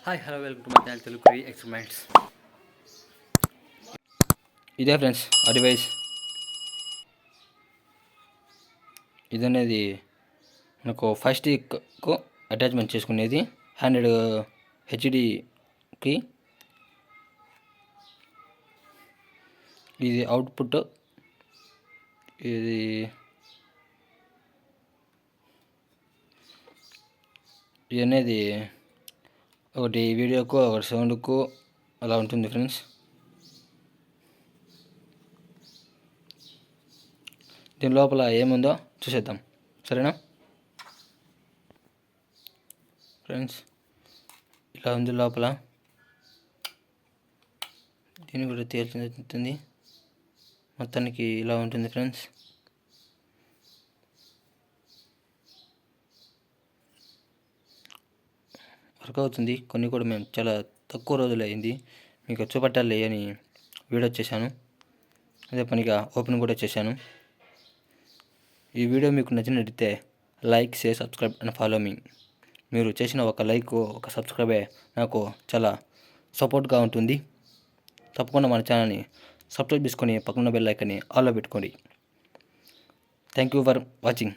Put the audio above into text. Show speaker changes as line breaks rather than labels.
Hi hello welcome to my channel Telugu క్రీ experiments. ఇదే friends ఆ డివైస్. ఇదనేది మనకు 5 స్టిక్కు అటాచ్మెంట్ చేసుకునేది 100 హెచ్డికి. ఇది అవుట్పుట్. ఇది అనేది ఒకటి వీడియోకు ఒకటి సౌండ్కు అలా ఉంటుంది ఫ్రెండ్స్. దీని లోపల ఏముందో చూసేద్దాం, సరేనా ఫ్రెండ్స్? ఇలా ఉంది లోపల. దీన్ని కూడా తేల్చుతుంది. మొత్తానికి ఇలా ఉంటుంది ఫ్రెండ్స్. వర్క్ అవుతుంది. కొన్ని కూడా మేము చాలా తక్కువ రోజులు అయింది మీకు చూపట్టాలి అని వీడియో చేశాను. అదే పనిగా ఓపెన్ కూడా చేశాను. ఈ వీడియో మీకు నచ్చినట్లయితే like, share, subscribe and follow me. మీరు చేసిన ఒక లైక్, ఒక సబ్స్క్రైబే నాకు చాలా సపోర్ట్గా ఉంటుంది. తప్పకుండా మన ఛానల్ని సబ్స్క్రైబ్ చేసుకొని పక్కన బెల్ ఐకాన్ని ఆల్లో పెట్టుకోండి. Thank you for watching.